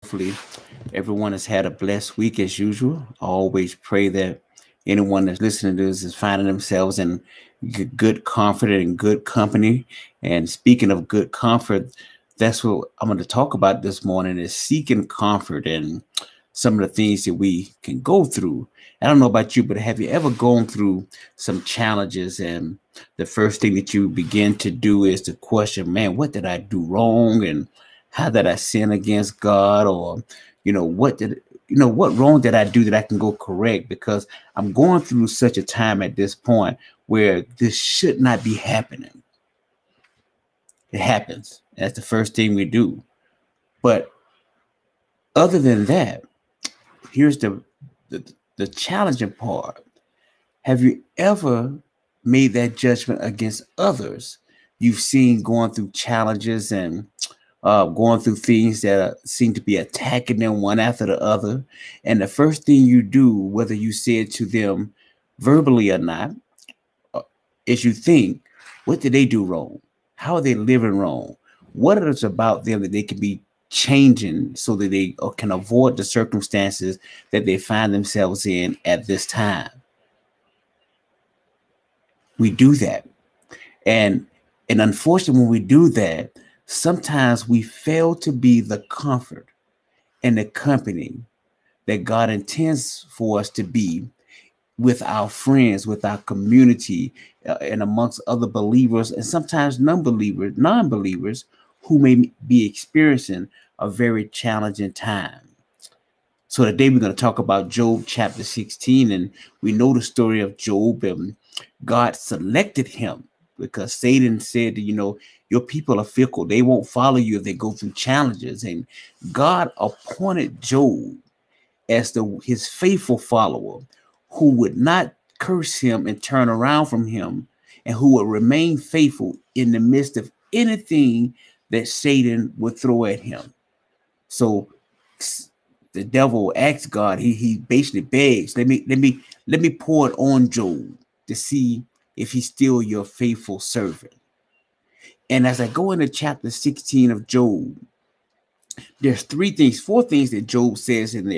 Hopefully, everyone has had a blessed week as usual. I always pray that anyone that's listening to this is finding themselves in good comfort and good company. And speaking of good comfort, that's what I'm going to talk about this morning is seeking comfort and some of the things that we can go through. I don't know about you, but have you ever gone through some challenges and the first thing that you begin to do is to question, man, what did I do wrong? And how did I sin against God? Or, what wrong did I do that I can go correct? Because I'm going through such a time at this point where this should not be happening. It happens. That's the first thing we do. But other than that, here's the challenging part. Have you ever made that judgment against others you've seen going through challenges and going through things that seem to be attacking them one after the other? And the first thing you do, whether you say it to them verbally or not, uh, is you think, what did they do wrong? How are they living wrong? What is it about them that they can be changing so that they can avoid the circumstances that they find themselves in at this time? We do that. And and unfortunately, when we do that, sometimes we fail to be the comfort and the company that God intends for us to be with our friends, with our community, and amongst other believers, and sometimes non-believers who may be experiencing a very challenging time. So today we're going to talk about Job chapter 16, and we know the story of Job, and God selected him because Satan said, your people are fickle. They won't follow you if they go through challenges. And God appointed Job as his faithful follower who would not curse him and turn around from him, and who would remain faithful in the midst of anything that Satan would throw at him. So the devil asks God, he basically begs, let me pour it on Job to see if he's still your faithful servant. And as I go into chapter 16 of Job, there's four things that Job says in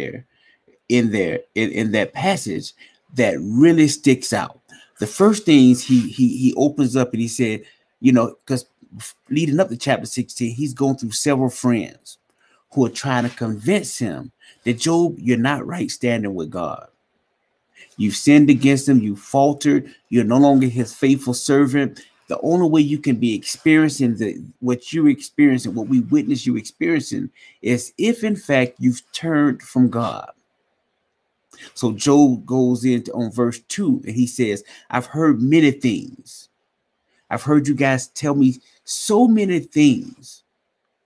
that passage that really sticks out. The first things he opens up and he said, because leading up to chapter 16, he's going through several friends who are trying to convince him that, Job, you're not right standing with God. You've sinned against him. You faltered. You're no longer his faithful servant. The only way you can be experiencing what you're experiencing, what we witness you experiencing, is if in fact you've turned from God. So Job goes into on verse 2 and he says, I've heard many things. I've heard you guys tell me so many things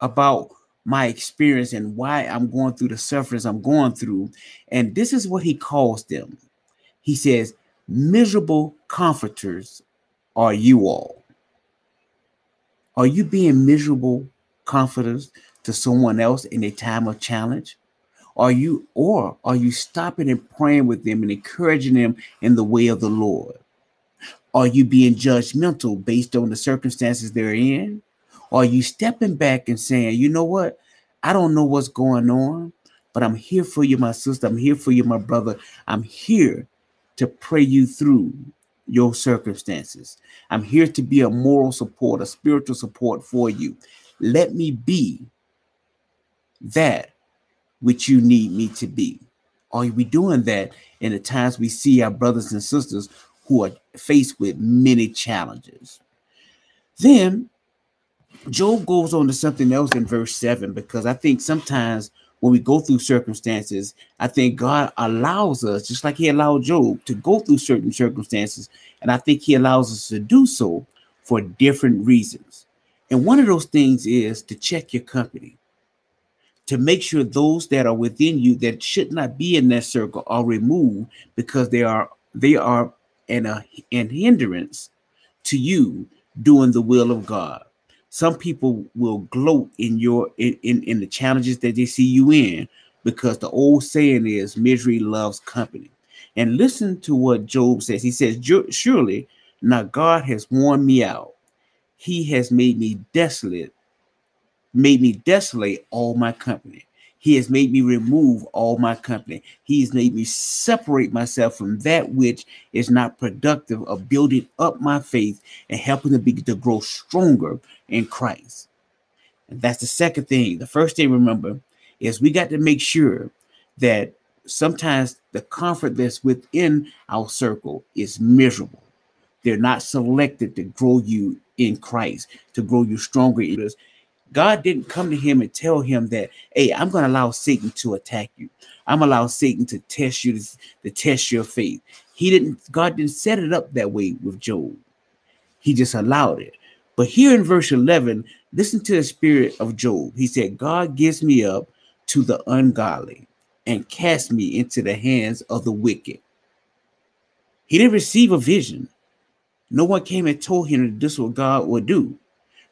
about my experience and why I'm going through the sufferings I'm going through. And this is what he calls them. He says, miserable comforters are you all. Are you being miserable comforters to someone else in a time of challenge? Are you stopping and praying with them and encouraging them in the way of the Lord? Are you being judgmental based on the circumstances they're in? Or are you stepping back and saying, you know what? I don't know what's going on, but I'm here for you, my sister. I'm here for you, my brother. I'm here to pray you through your circumstances. I'm here to be a moral support, a spiritual support for you. Let me be that which you need me to be. Are we doing that in the times we see our brothers and sisters who are faced with many challenges? Then Job goes on to something else in verse 7, because I think sometimes when we go through circumstances, I think God allows us, just like he allowed Job, to go through certain circumstances. And I think he allows us to do so for different reasons. And one of those things is to check your company, to make sure those that are within you that should not be in that circle are removed, because they are an hindrance to you doing the will of God. Some people will gloat in the challenges that they see you in, because the old saying is misery loves company. And listen to what Job says. He says, surely now God has worn me out. He has made me desolate all my company. He has made me remove all my company. He has made me separate myself from that which is not productive of building up my faith and helping me to grow stronger in Christ. And that's the second thing. The first thing, remember, is we got to make sure that sometimes the comfort that's within our circle is miserable. They're not selected to grow you in Christ, to grow you stronger. God didn't come to him and tell him that, hey, I'm going to allow Satan to attack you. I'm going to allow Satan to test you, to test your faith. God didn't set it up that way with Job. He just allowed it. But here in verse 11, listen to the spirit of Job. He said, God gives me up to the ungodly and casts me into the hands of the wicked. He didn't receive a vision. No one came and told him that this is what God would do.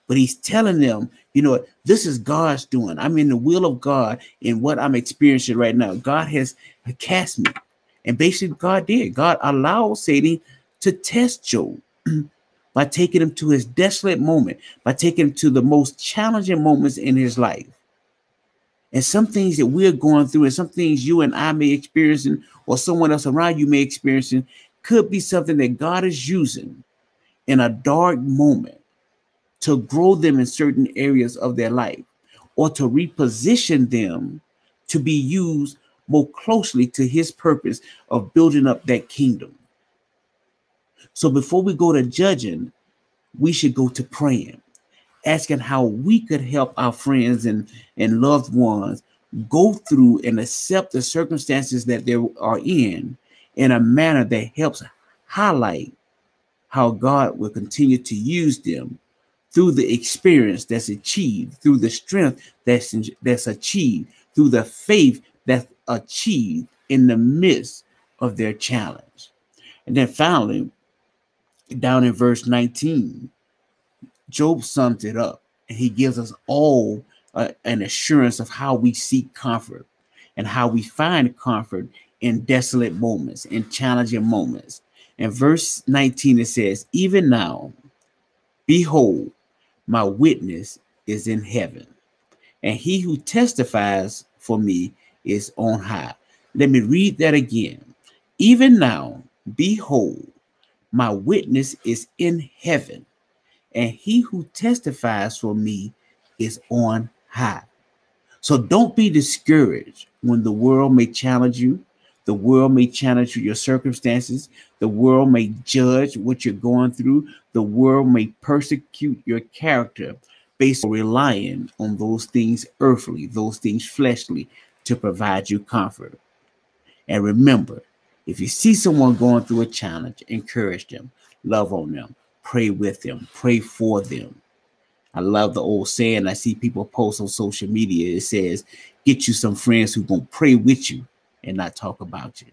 But he's telling them, you know, this is God's doing. I'm in the will of God in what I'm experiencing right now. God has cast me. And basically God did. God allowed Satan to test Job by taking him to his desolate moment, by taking him to the most challenging moments in his life. And some things that we're going through and some things you and I may experiencing or someone else around you may experiencing could be something that God is using in a dark moment to grow them in certain areas of their life or to reposition them to be used more closely to his purpose of building up that kingdom. So before we go to judging, we should go to praying, asking how we could help our friends and loved ones go through and accept the circumstances that they are in a manner that helps highlight how God will continue to use them through the experience that's achieved, through the strength that's achieved, through the faith that's achieved in the midst of their challenge. And then finally, down in verse 19, Job sums it up, and he gives us all an assurance of how we seek comfort and how we find comfort in desolate moments, in challenging moments. In verse 19, it says, even now, behold, my witness is in heaven, and he who testifies for me is on high. Let me read that again. Even now, behold, my witness is in heaven, and he who testifies for me is on high. So don't be discouraged when the world may challenge you. The world may challenge your circumstances. The world may judge what you're going through. The world may persecute your character based on relying on those things earthly, those things fleshly to provide you comfort. And remember, if you see someone going through a challenge, encourage them, love on them, pray with them, pray for them. I love the old saying I see people post on social media. It says, get you some friends who gonna pray with you and not talk about you.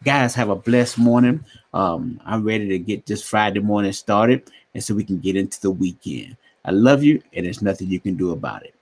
Guys, have a blessed morning. I'm ready to get this Friday morning started and so we can get into the weekend. I love you, and there's nothing you can do about it.